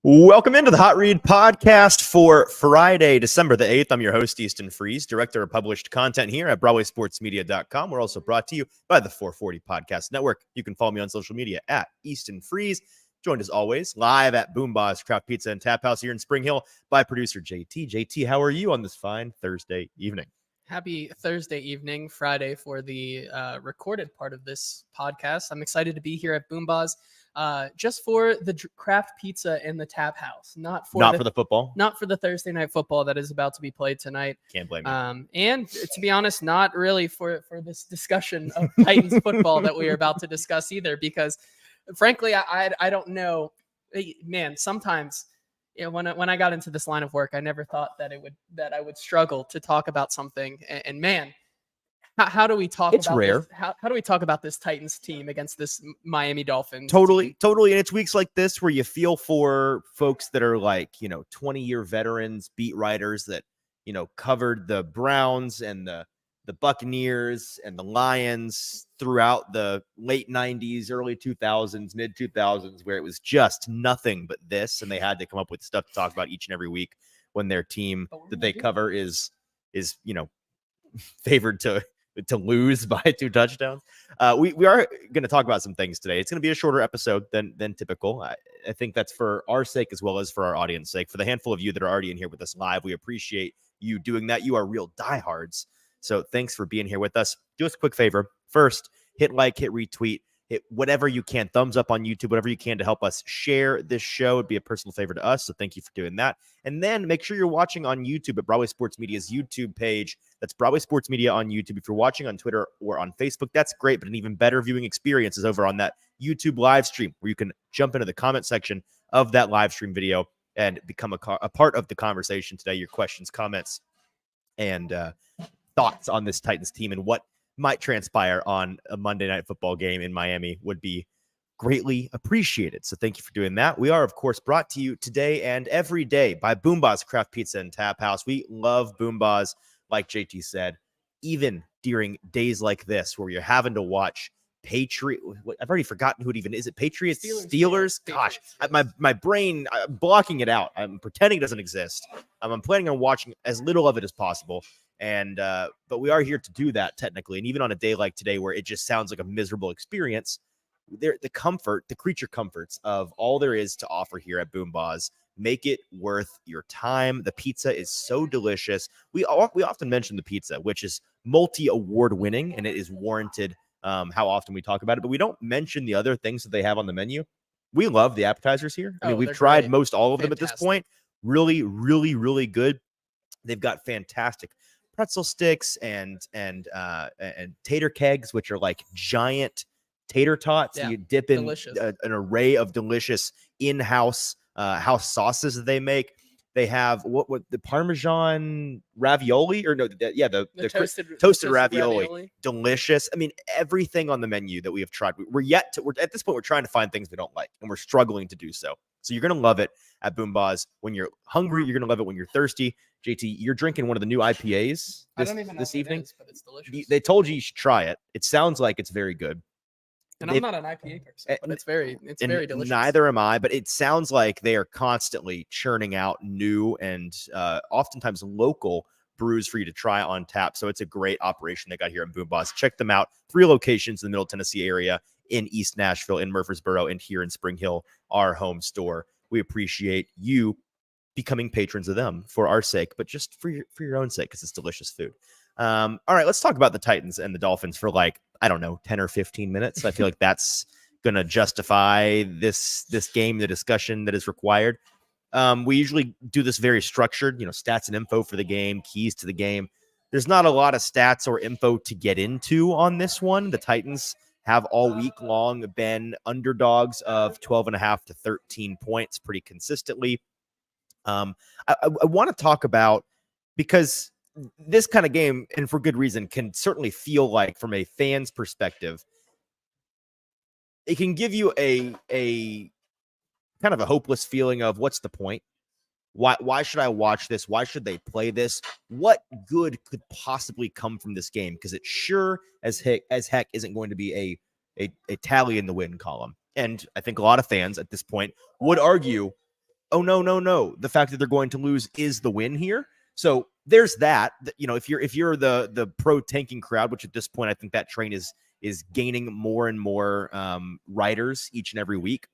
Welcome into the Hot Read podcast for Friday, December the 8th. I'm your host, Easton Freeze, director of published content here at BroadwaySportsMedia.com. We're also brought to you by the 440 Podcast Network. You can follow me on social media at Easton Freeze. Joined as always live at Boomba's Craft Pizza and Tap House here in Spring Hill by producer JT. JT, how are you on this fine Thursday evening? Happy Thursday evening, Friday for the recorded part of this podcast. I'm excited to be here at Boomba's. Just for the craft pizza and the tap house, not for the football, not for the Thursday night football that is about to be played tonight. Can't blame you. And to be honest, not really for this discussion of Titans football that we are about to discuss either, because frankly, I don't know, man. Sometimes, when I got into this line of work, I never thought that I would struggle to talk about something, and man. How do we talk it's about rare. This? How do we talk about this Titans team against this Miami Dolphins Totally. team? And it's weeks like this where you feel for folks that are like, 20-year veterans, beat writers that, covered the Browns and the Buccaneers and the Lions throughout the late 90s, early 2000s, mid 2000s, where it was just nothing but this. And they had to come up with stuff to talk about each and every week when their team that they cover is favored to lose by 2 touchdowns. We are going to talk about some things today. It's going to be a shorter episode than typical. I think that's for our sake as well as for our audience sake. For the handful of you that are already in here with us live, we appreciate you doing that. You are real diehards. So thanks for being here with us. Do us a quick favor. First, hit like, hit retweet, hit whatever you can, thumbs up on YouTube, whatever you can to help us share this show. It'd be a personal favor to us. So thank you for doing that. And then make sure you're watching on YouTube at Broadway Sports Media's YouTube page. That's Broadway Sports Media on YouTube. If you're watching on Twitter or on Facebook, that's great. But an even better viewing experience is over on that YouTube live stream, where you can jump into the comment section of that live stream video and become a part of the conversation today. Your questions, comments, and thoughts on this Titans team and what might transpire on a Monday Night Football game in Miami would be greatly appreciated. So thank you for doing that. We are, of course, brought to you today and every day by Boomba's Craft Pizza and Tap House. We love Boomba's, like JT said, even during days like this where you're having to watch I've already forgotten who it even is. It Patriots? Steelers? Gosh, my brain, I'm blocking it out. I'm pretending it doesn't exist. I'm planning on watching as little of it as possible. And but we are here to do that technically. And even on a day like today where it just sounds like a miserable experience, the creature comforts of all there is to offer here at Boomba's make it worth your time. The pizza is so delicious. We often mention the pizza, which is multi-award winning, and it is warranted how often we talk about it, but we don't mention the other things that they have on the menu. We love the appetizers here. I mean, we've tried great. Most all of them at this point. Really, really, really good. They've got fantastic pretzel sticks and tater kegs, which are like giant tater tots. Yeah, you dip in an array of delicious in-house house sauces that they make. They have what the Parmesan ravioli, or no, the toasted ravioli. Delicious. I mean, everything on the menu that we have tried. We're at this point, we're trying to find things we don't like, and we're struggling to do so. So you're going to love it at Boomba's. When you're hungry, you're going to love it when you're thirsty. JT, you're drinking one of the new IPAs this evening. Is, but it's delicious. They told you should try it. It sounds like it's very good. And I'm not an IPA person, but it's very delicious. Neither am I, but it sounds like they are constantly churning out new and oftentimes local brews for you to try on tap. So it's a great operation they got here in Boomba's. Check them out. 3 locations in the Middle Tennessee area, in East Nashville, in Murfreesboro, and here in Spring Hill, our home store. We appreciate you becoming patrons of them for our sake, but just for your own sake, because it's delicious food. All right, let's talk about the Titans and the Dolphins for 10 or 15 minutes. I feel like that's going to justify this game, the discussion that is required. We usually do this very structured, stats and info for the game, keys to the game. There's not a lot of stats or info to get into on this one. The Titans have all week long been underdogs of 12.5 to 13 points pretty consistently. I want to talk about, because this kind of game, and for good reason, can certainly feel like, from a fan's perspective, it can give you a kind of a hopeless feeling of what's the point? Why should I watch this? Why should they play this? What good could possibly come from this game? Because it sure as heck isn't going to be a tally in the win column. And I think a lot of fans at this point would argue oh no, the fact that they're going to lose is the win here. So there's that. If you're the pro tanking crowd, which at this point I think that train is gaining more and more riders each and every week.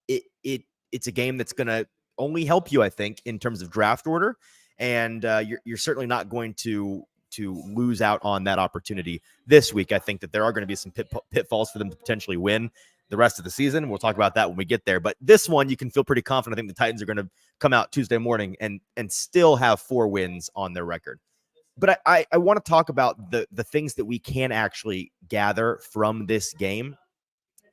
It's a game that's going to only help you, I think, in terms of draft order, and you're certainly not going to lose out on that opportunity this week. I think that there are going to be some pitfalls for them to potentially win the rest of the season. We'll talk about that when we get there. But this one, you can feel pretty confident. I think the Titans are going to come out Tuesday morning and still have 4 wins on their record. But I want to talk about the things that we can actually gather from this game,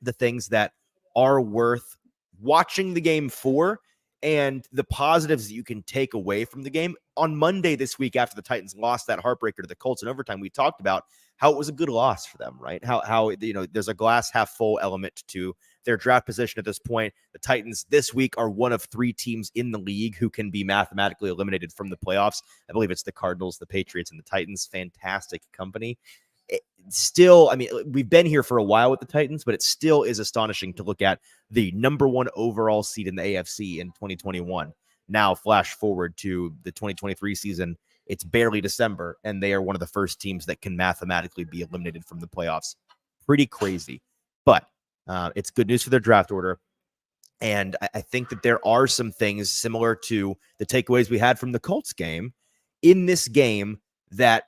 the things that are worth watching the game for, and the positives that you can take away from the game. On Monday this week, after the Titans lost that heartbreaker to the Colts in overtime, we talked about how it was a good loss for them, right? How there's a glass half full element to their draft position at this point. The Titans this week are one of 3 teams in the league who can be mathematically eliminated from the playoffs. I believe it's the Cardinals, the Patriots, and the Titans. Fantastic company. Still, I mean, we've been here for a while with the Titans, but it still is astonishing to look at the number 1 overall seed in the AFC in 2021. Now, flash forward to the 2023 season, it's barely December, and they are one of the first teams that can mathematically be eliminated from the playoffs. Pretty crazy, but it's good news for their draft order. And I think that there are some things similar to the takeaways we had from the Colts game in this game that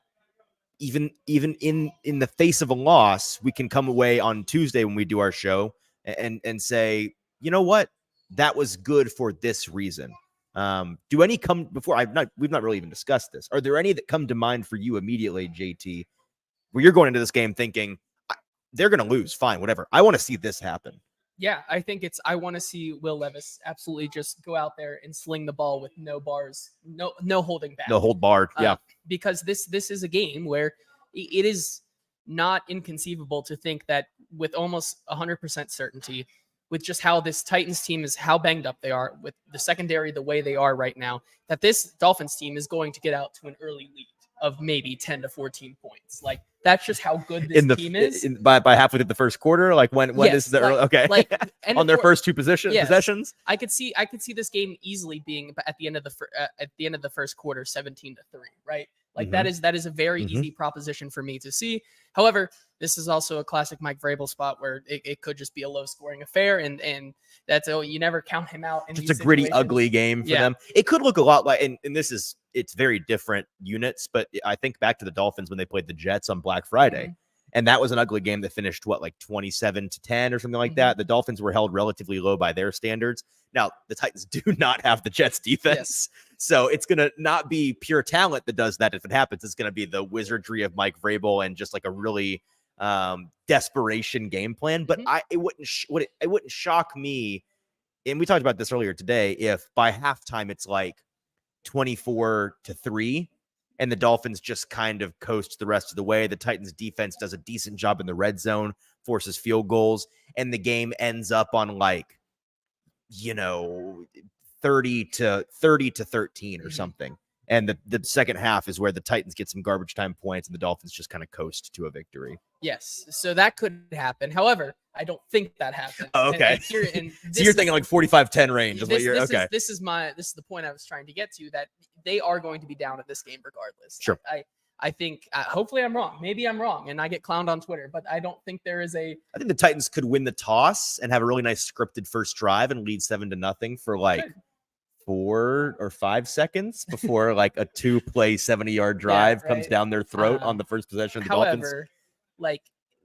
even in the face of a loss, we can come away on Tuesday when we do our show and say, you know what, that was good for this reason. Do any come before? We've not really even discussed this. Are there any that come to mind for you immediately, JT, where you're going into this game thinking they're going to lose? Fine, whatever. I want to see this happen. Yeah, I think I want to see Will Levis absolutely just go out there and sling the ball with no bars, no holding back. No hold bar. Yeah. Because this is a game where it is not inconceivable to think that with almost 100% certainty, with just how this Titans team is, how banged up they are, with the secondary the way they are right now, that this Dolphins team is going to get out to an early lead of maybe 10 to 14 points. Like, that's just how good this team is. By halfway through the first quarter, like when is the early, okay? Like on their first 2 possessions. I could see this game easily being at the end of the first quarter, 17-3, right? Like that is a very easy proposition for me to see. However, this is also a classic Mike Vrabel spot where it could just be a low scoring affair, and that's you never count him out. It's a gritty, ugly game for them. It could look a lot like, and it's very different units, but I think back to the Dolphins when they played the Jets on Black Friday. And that was an ugly game that finished like 27-10 or something like that. The Dolphins were held relatively low by their standards. Now, the Titans do not have the Jets defense. So it's going to not be pure talent that does that. If it happens, it's going to be the wizardry of Mike Vrabel and just like a really desperation game plan. But it wouldn't shock me. And we talked about this earlier today. If by halftime, it's like 24-3. And the Dolphins just kind of coast the rest of the way. The Titans defense does a decent job in the red zone, forces field goals, and the game ends up on 30-13 or something. And the second half is where the Titans get some garbage time points and the Dolphins just kind of coast to a victory. Yes, so that could happen. However, I don't think that happened. Oh, okay. So you're thinking like 45-10 range. This is the point I was trying to get to, that they are going to be down at this game regardless. Sure. I think hopefully I'm wrong. Maybe I'm wrong and I get clowned on Twitter, but I don't think there is I think the Titans could win the toss and have a really nice scripted first drive and lead 7-0 for 4 or 5 seconds before a 2-play 70-yard drive comes down their throat on the first possession of the Dolphins. However,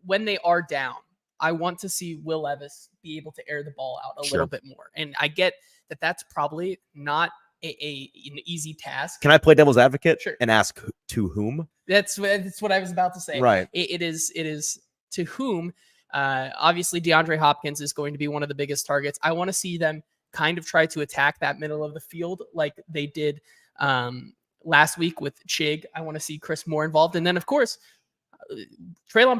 when they are down, I want to see Will Levis be able to air the ball out a little bit more. And I get that that's probably not an easy task. Can I play devil's advocate and ask to whom? That's what I was about to say. Right. It is to whom. Obviously, DeAndre Hopkins is going to be one of the biggest targets. I want to see them kind of try to attack that middle of the field like they did last week with Chig. I want to see Chris Moore involved. And then, of course, Treylon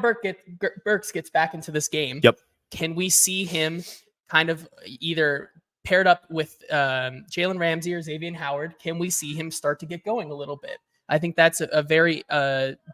Burks gets back into this game. Yep. Can we see him kind of either paired up with Jalen Ramsey or Xavier Howard? Can we see him start to get going a little bit? I think that's a very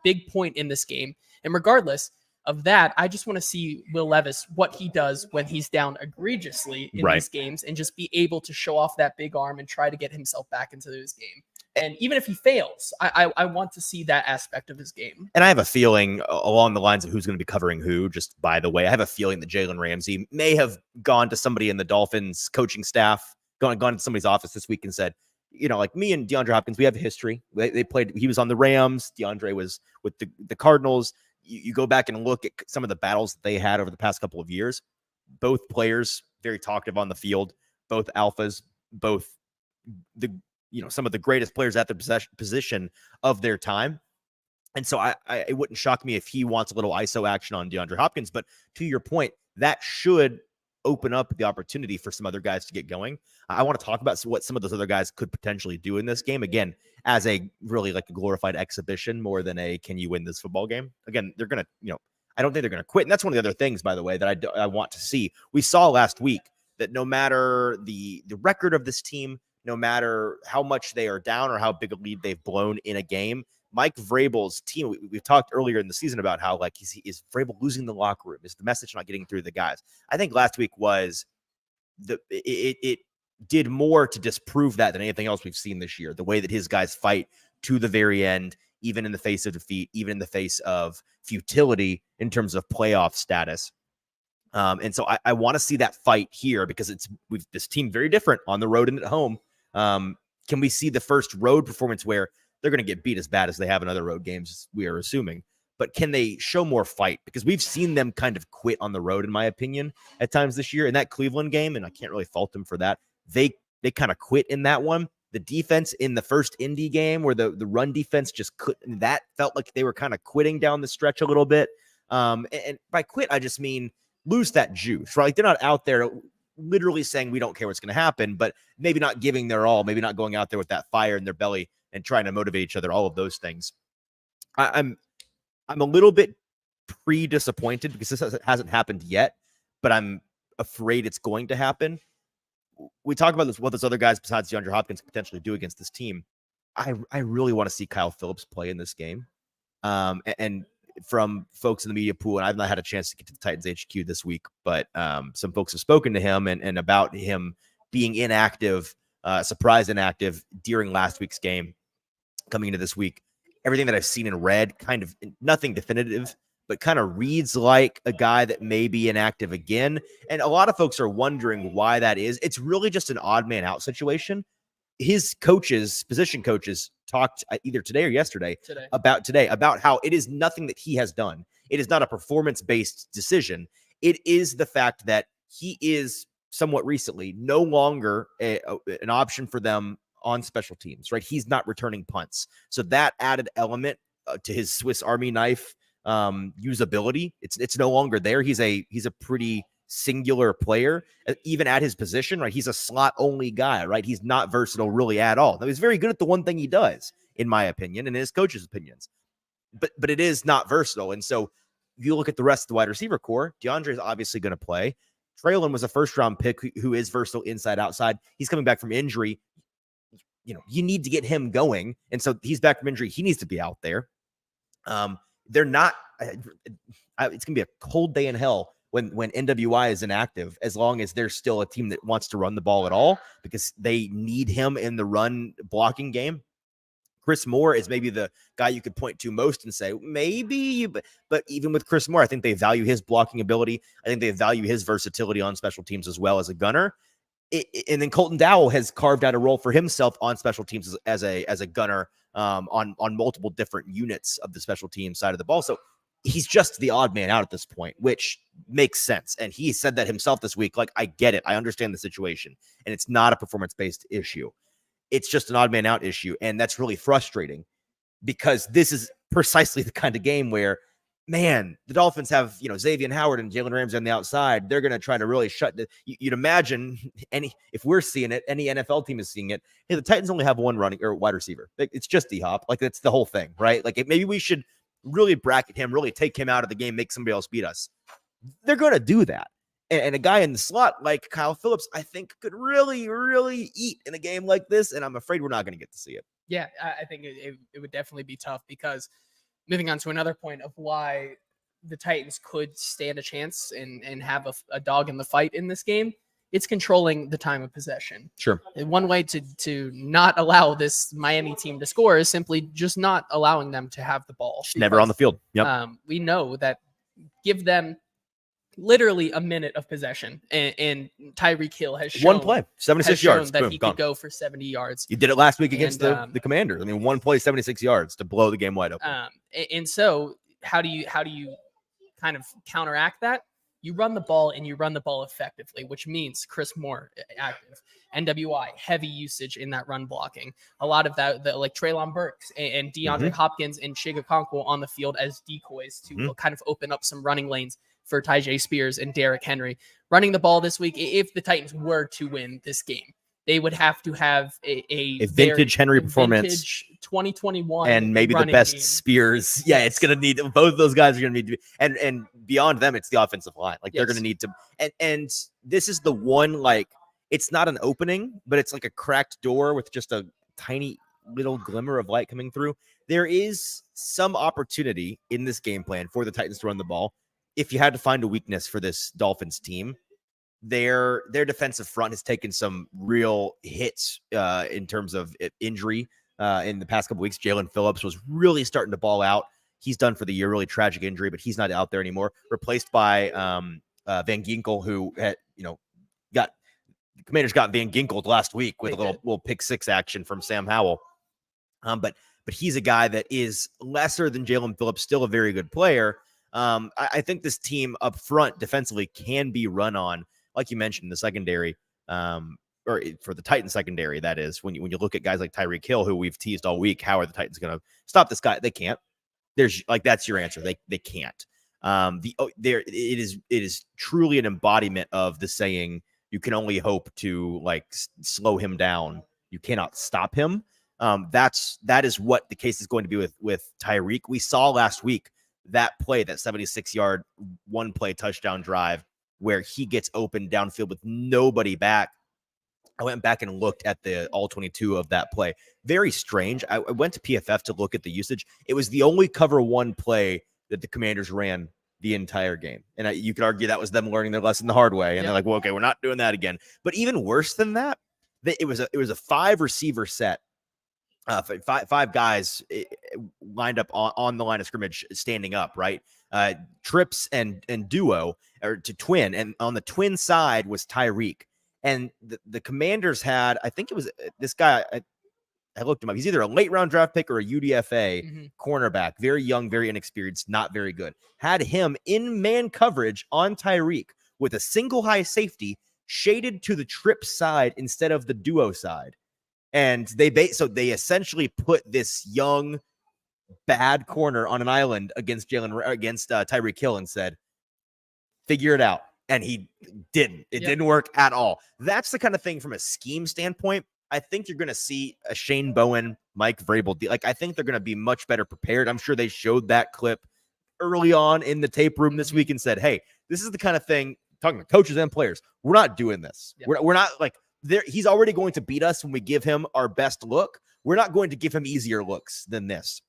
big point in this game. And regardless, of that, I just want to see Will Levis, what he does when he's down egregiously in these games, and just be able to show off that big arm and try to get himself back into this game. And even if he fails, I want to see that aspect of his game. And I have a feeling along the lines of who's going to be covering who, just by the way, I have a feeling that Jalen Ramsey may have gone to somebody in the Dolphins coaching staff, gone to somebody's office this week and said, like me and DeAndre Hopkins, we have a history. They played, he was on the Rams. DeAndre was with the Cardinals. You go back and look at some of the battles that they had over the past couple of years. Both players very talkative on the field, both alphas, both some of the greatest players at the position of their time. And so it wouldn't shock me if he wants a little ISO action on DeAndre Hopkins. But to your point, that should open up the opportunity for some other guys to get going. I want to talk about what some of those other guys could potentially do in this game. Again, as a really like a glorified exhibition more than a, can you win this football game? Again, they're going to, I don't think they're going to quit. And that's one of the other things, by the way, that I want to see. We saw last week that no matter the record of this team, no matter how much they are down or how big a lead they've blown in a game, Mike Vrabel's team, we've talked earlier in the season about how like is Vrabel losing the locker room? Is the message not getting through the guys? I think last week was it did more to disprove that than anything else we've seen this year. The way that his guys fight to the very end, even in the face of defeat, even in the face of futility in terms of playoff status. And so I want to see that fight here because this team very different on the road and at home. Can we see the first road performance where they're going to get beat as bad as they have in other road games, we are assuming, but can they show more fight? Because we've seen them kind of quit on the road, in my opinion, at times this year. In that Cleveland game, and I can't really fault them for that, they kind of quit in that one. The defense in the first Indy game where the run defense just couldn't, that felt like they were kind of quitting down the stretch a little bit. And by quit, I just mean lose that juice, right? Like they're not out there literally saying we don't care what's going to happen, but maybe not giving their all, maybe not going out there with that fire in their belly and trying to motivate each other, all of those things. I'm a little bit pre-disappointed because this hasn't happened yet, but I'm afraid it's going to happen. We talk about what those other guys besides DeAndre Hopkins could potentially do against this team. I really want to see Kyle Phillips play in this game. And from folks in the media pool, and I've not had a chance to get to the Titans HQ this week, but some folks have spoken to him and about him being inactive, surprise inactive during last week's game coming into this week. Everything that I've seen and read, kind of nothing definitive, but kind of reads like a guy that may be inactive again. And a lot of folks are wondering why that is. It's really just an odd man out situation. His coaches, position coaches, talked either today or yesterday about how it is nothing that he has done. It is not a performance-based decision. It is the fact that he is somewhat recently no longer an option for them on special teams, right? He's not returning punts. So that added element to his Swiss Army knife usability, it's no longer there. He's a pretty singular player, even at his position, right? He's a slot only guy, right? He's not versatile really at all. Now, he's very good at the one thing he does, in my opinion, and his coach's opinions, but it is not versatile. And so you look at the rest of the wide receiver core, DeAndre is obviously going to play. Traylon was a first round pick who is versatile inside outside. He's coming back from injury. You need to get him going. And so he's back from injury. He needs to be out there. They're not, it's going to be a cold day in hell when NWI is inactive, as long as there's still a team that wants to run the ball at all, because they need him in the run blocking game. Chris Moore is maybe the guy you could point to most and say, maybe, but even with Chris Moore, I think they value his blocking ability. I think they value his versatility on special teams as well as a gunner. And then Colton Dowell has carved out a role for himself on special teams as a gunner on multiple different units of the special team side of the ball. So he's just the odd man out at this point, which makes sense. And he said that himself this week. Like, I get it. I understand the situation. And it's not a performance-based issue. It's just an odd man out issue. And that's really frustrating because this is precisely the kind of game where, man, the Dolphins have, Xavier Howard and Jalen Ramsey on the outside. They're going to try to really you'd imagine if we're seeing it, any NFL team is seeing it. Hey, the Titans only have one running or wide receiver. It's just D-Hop. Like, that's the whole thing, right? Like, maybe we should really bracket him, really take him out of the game, make somebody else beat us. They're going to do that. And a guy in the slot like Kyle Phillips, I think could really, really eat in a game like this. And I'm afraid we're not going to get to see it. Yeah, I think it would definitely be tough, because moving on to another point of why the Titans could stand a chance and have a dog in the fight in this game, it's controlling the time of possession. Sure. And one way to not allow this Miami team to score is simply just not allowing them to have the ball. Just never on the field. Yep. We know that give them literally a minute of possession, and Tyreek Hill has shown one play, 76 yards. that Boom, he gone. could go for 70 yards. You did it last week against And, the Commanders. I mean, one play, 76 yards to blow the game wide open. And so how do you kind of counteract that? You run the ball, and you run the ball effectively, which means Chris Moore active, NWI heavy usage in that run blocking. A lot of that, like Treylon Burks and DeAndre Hopkins and Chigakonkwo on the field as decoys to kind of open up some running lanes for Tyjae Spears and Derrick Henry. Running the ball this week, if the Titans were to win this game, they would have to have a vintage Henry performance, vintage 2021, and maybe the best game. Spears. Yeah, it's gonna need both of those guys are gonna need to be, and beyond them, it's the offensive line. Like they're gonna need to, and this is the one, like it's not an opening, but it's like a cracked door with just a tiny little glimmer of light coming through. There is some opportunity in this game plan for the Titans to run the ball. If you had to find a weakness for this Dolphins team, their defensive front has taken some real hits in terms of injury in the past couple weeks. Jalen Phillips was really starting to ball out. He's done for the year, really tragic injury, but he's not out there anymore. Replaced by Van Ginkel, who had, got the Commanders got Van Ginkel last week with a little pick six action from Sam Howell. But he's a guy that is lesser than Jalen Phillips, still a very good player. I think this team up front defensively can be run on, like you mentioned, the secondary, or for the Titans secondary. That is when you look at guys like Tyreek Hill, who we've teased all week. How are the Titans going to stop this guy? They can't. That's your answer. They can't. It is truly an embodiment of the saying, you can only hope to slow him down. You cannot stop him. That is what the case is going to be with Tyreek. We saw last week that play, that 76-yard one play touchdown drive where he gets open downfield with nobody back. I went back and looked at the all 22 of that play. Very strange. I went to PFF to look at the usage. It was the only cover one play that the Commanders ran the entire game. And you could argue that was them learning their lesson the hard way. And they're like, well, okay, we're not doing that again. But even worse than that, it was a 5 receiver set. Five guys lined up on the line of scrimmage, standing up, right? Trips and duo, or to twin. And on the twin side was Tyreek. And the Commanders had, I think it was this guy, I looked him up. He's either a late round draft pick or a UDFA cornerback. Very young, very inexperienced, not very good. Had him in man coverage on Tyreek with a single high safety shaded to the trip side instead of the duo side. And they essentially put this young, bad corner on an island against Tyreek Hill and said, figure it out. And he didn't. It didn't work at all. That's the kind of thing from a scheme standpoint. I think you're going to see a Shane Bowen, Mike Vrabel. I think they're going to be much better prepared. I'm sure they showed that clip early on in the tape room this week and said, hey, this is the kind of thing, talking to coaches and players, we're not doing this. We're not he's already going to beat us when we give him our best look. We're not going to give him easier looks than this,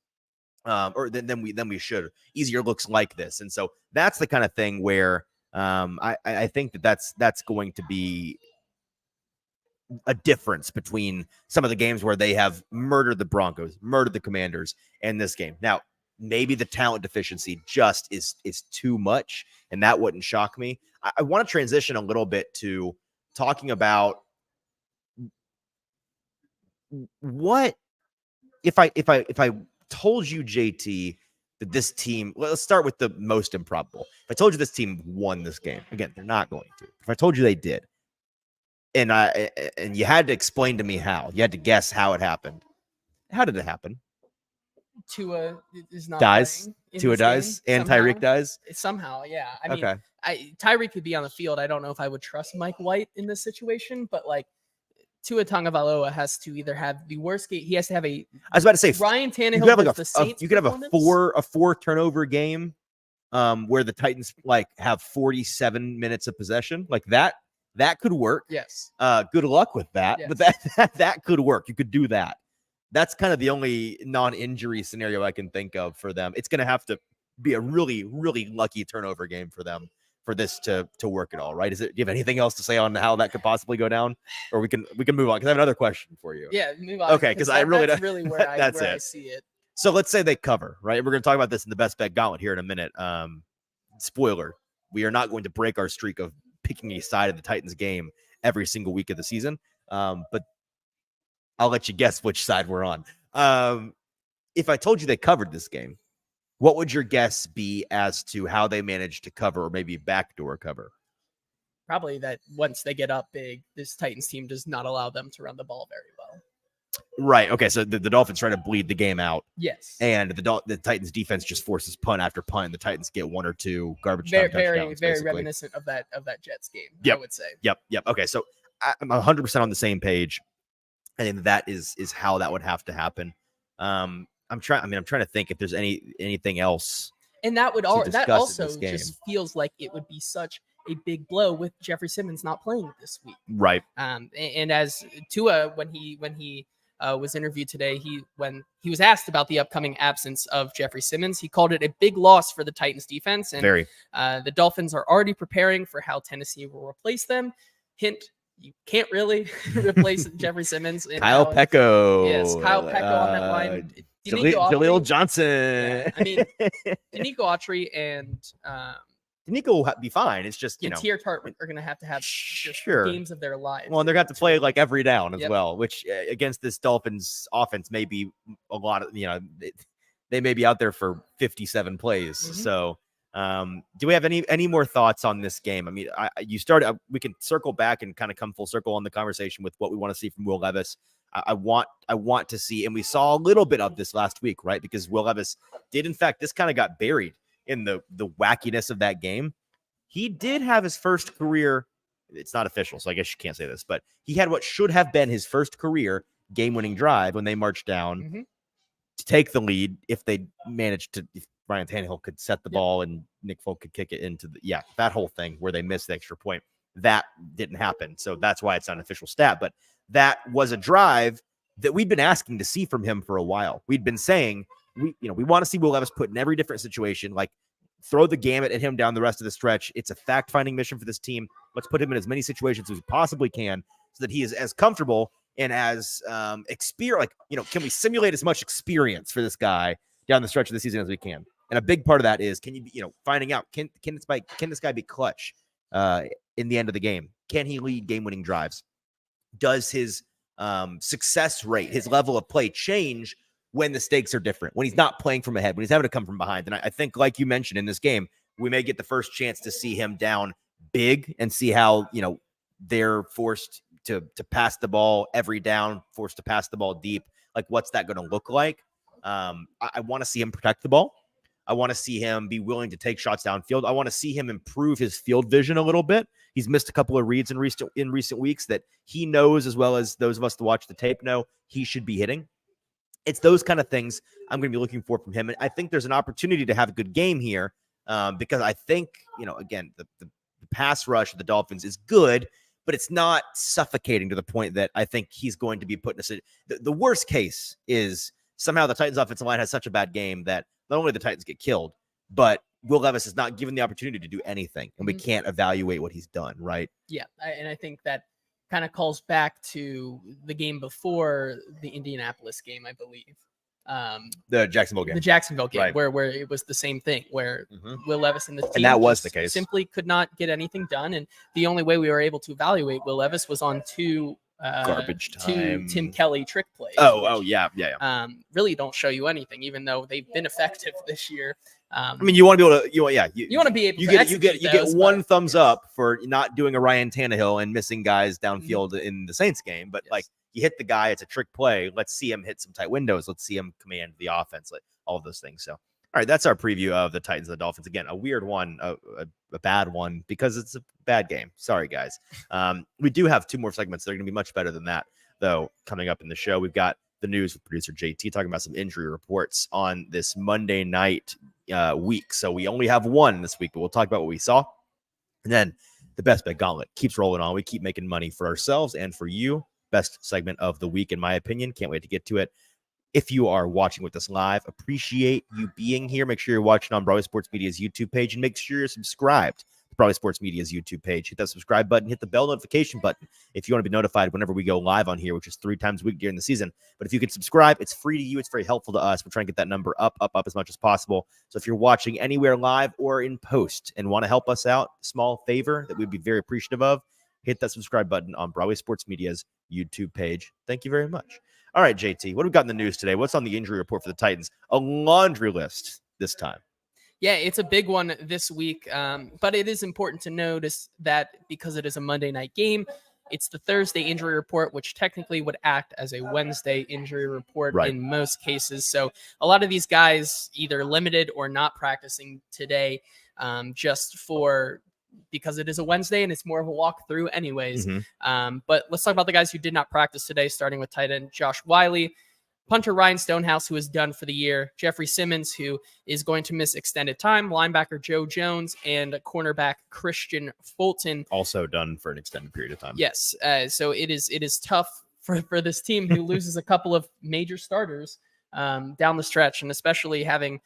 or than we should. Easier looks like this. And so that's the kind of thing where I think that's going to be a difference between some of the games where they have murdered the Broncos, murdered the Commanders, and this game. Now, maybe the talent deficiency just is too much, and that wouldn't shock me. I want to transition a little bit to talking about what if I told you, JT, that this team, let's start with the most improbable. If I told you this team won this game, again, they're not going to. If I told you they did, and you had to explain to me how, you had to guess how it happened. How did it happen? Tua is not dies. Tua dies, and somehow. Tyreek dies. Somehow, yeah. I mean, Tyreek could be on the field. I don't know if I would trust Mike White in this situation, but Tua Tagovailoa has to either have the worst game. He has to have I was about to say Ryan Tannehill. You could have a four turnover game, where the Titans have 47 minutes of possession, that could work. Yes. Good luck with that, yes. But that could work. You could do that. That's kind of the only non-injury scenario I can think of for them. It's going to have to be a really, really lucky turnover game for them for this to work at all, right? Do you have anything else to say on how that could possibly go down, or we can move on because I have another question for you. Yeah, move on. Okay, because that's really where I see it. So let's say they cover, right? We're going to talk about this in the best bet gauntlet here in a minute. Spoiler: we are not going to break our streak of picking a side of the Titans game every single week of the season, but I'll let you guess which side we're on. If I told you they covered this game, what would your guess be as to how they managed to cover, or maybe backdoor cover? Probably that once they get up big, this Titans team does not allow them to run the ball very well. Right. Okay. So the Dolphins try to bleed the game out. Yes. And the Titans defense just forces punt after punt, and the Titans get one or two garbage time touchdowns. Very reminiscent of that Jets game. Yep. I would say. Yep. Okay. So I'm 100% on the same page. I think that is how that would have to happen. I'm trying to think if there's anything else. And that also just feels like it would be such a big blow with Jeffrey Simmons not playing this week. Right. And as Tua, when he was interviewed today, when he was asked about the upcoming absence of Jeffrey Simmons, he called it a big loss for the Titans defense. And the Dolphins are already preparing for how Tennessee will replace them. Hint: you can't really replace Jeffrey Simmons. Kyle Pecco. Yes, Kyle Pecco on that line. Jaleel Johnson. Yeah, I mean, Danico Autry and Danico will be fine. It's just, Tier Tart are going to have games of their lives. Well, and they're going to have to play like every down as well, which against this Dolphins offense may be a lot of, they may be out there for 57 plays. Mm-hmm. So do we have any more thoughts on this game? I mean, we can circle back and kind of come full circle on the conversation with what we want to see from Will Levis. I want to see, and we saw a little bit of this last week, right? Because Will Levis did, in fact, this kind of got buried in the wackiness of that game. He did have his first career. It's not official, so I guess you can't say this, but he had what should have been his first career game-winning drive when they marched down to take the lead. If they managed to, if Ryan Tannehill could set the ball and Nick Folk could kick it into that whole thing where they missed the extra point, that didn't happen. So that's why it's not an official stat, but that was a drive that we'd been asking to see from him for a while. We'd been saying, we want to see Will Levis put in every different situation, like throw the gamut at him down the rest of the stretch. It's a fact-finding mission for this team. Let's put him in as many situations as we possibly can so that he is as comfortable and as experience. Can we simulate as much experience for this guy down the stretch of the season as we can? And a big part of that is, can you, finding out, can this guy be clutch in the end of the game? Can he lead game-winning drives? Does his success rate, his level of play change when the stakes are different, when he's not playing from ahead, when he's having to come from behind? And I think, like you mentioned in this game, we may get the first chance to see him down big and see how, they're forced to pass the ball every down, forced to pass the ball deep. Like, what's that going to look like? I want to see him protect the ball. I want to see him be willing to take shots downfield. I want to see him improve his field vision a little bit. He's missed a couple of reads in recent weeks that he knows, as well as those of us to watch the tape know, he should be hitting. It's those kind of things I'm going to be looking for from him. And I think there's an opportunity to have a good game here because I think, again, the pass rush of the Dolphins is good, but it's not suffocating to the point that I think he's going to be put in the worst case is somehow the Titans offensive line has such a bad game that not only the Titans get killed, but Will Levis is not given the opportunity to do anything, and we can't evaluate what he's done, right? Yeah, and I think that kind of calls back to the game before the Indianapolis game, I believe. The Jacksonville game. The Jacksonville game, right. where it was the same thing, where Will Levis and the team and that was the case. Simply could not get anything done, and the only way we were able to evaluate Will Levis was on two Tim Kelly trick plays. Yeah. Really don't show you anything, even though they've been effective this year. I mean, you want to be able to, you want to be able. You get one thumbs up for not doing a Ryan Tannehill and missing guys downfield in the Saints game, but like you hit the guy, it's a trick play. Let's see him hit some tight windows. Let's see him command the offense, like all of those things. So, all right, that's our preview of the Titans and the Dolphins. Again, a weird one, a bad one because it's a bad game. Sorry, guys. We do have two more segments that are going to be much better than that, though, coming up in the show. We've got the news with producer JT talking about some injury reports on this Monday night week. So we only have one this week, but we'll talk about what we saw. And then the best bet gauntlet keeps rolling on. We keep making money for ourselves and for you. Best segment of the week, in my opinion. Can't wait to get to it. If you are watching with us live, appreciate you being here. Make sure you're watching on Broadway Sports Media's YouTube page, and make sure you're subscribed to Broadway Sports Media's YouTube page. Hit that subscribe button, hit the bell notification button if you want to be notified whenever we go live on here, which is 3 times a week during the season. But if you can subscribe, it's free to you. It's very helpful to us. We're trying to get that number up as much as possible. So if you're watching anywhere live or in post and want to help us out, small favor that we'd be very appreciative of, hit that subscribe button on Broadway Sports Media's YouTube page. Thank you very much. All right, JT, what have we got in the news today? What's on the injury report for the Titans? A laundry list this time. Yeah, it's a big one this week, but it is important to notice that because it is a Monday night game, it's the Thursday injury report, which technically would act as a Wednesday injury report in most cases. So a lot of these guys either limited or not practicing today because it is a Wednesday and it's more of a walkthrough anyways. But let's talk about the guys who did not practice today, starting with tight end Josh Wiley, punter Ryan Stonehouse, who is done for the year, Jeffrey Simmons, who is going to miss extended time, linebacker Joe Jones, and cornerback Christian Fulton. Also done for an extended period of time. Yes. So it is tough for this team who loses a couple of major starters down the stretch, and especially having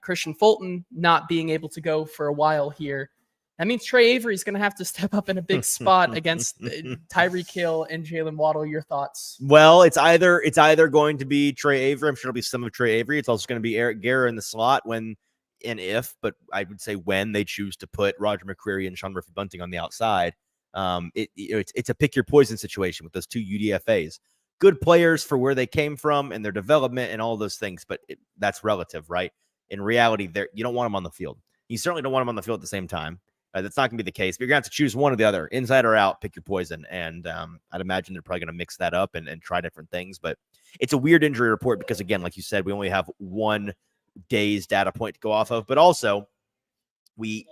Christian Fulton not being able to go for a while here. That means Trey Avery is going to have to step up in a big spot against Tyreek Hill and Jalen Waddle. Your thoughts? Well, it's either going to be Trey Avery. I'm sure it'll be some of Trey Avery. It's also going to be Eric Guerra in the slot but I would say when they choose to put Roger McCreary and Sean Murphy-Bunting on the outside. It's a pick your poison situation with those two UDFAs. Good players for where they came from and their development and all those things, but that's relative, right? In reality, you don't want them on the field. You certainly don't want them on the field at the same time. That's not going to be the case, but you're going to have to choose one or the other, inside or out, pick your poison. And I'd imagine they're probably going to mix that up and try different things. But it's a weird injury report because, again, like you said, we only have 1 day's data point to go off of. But also, we've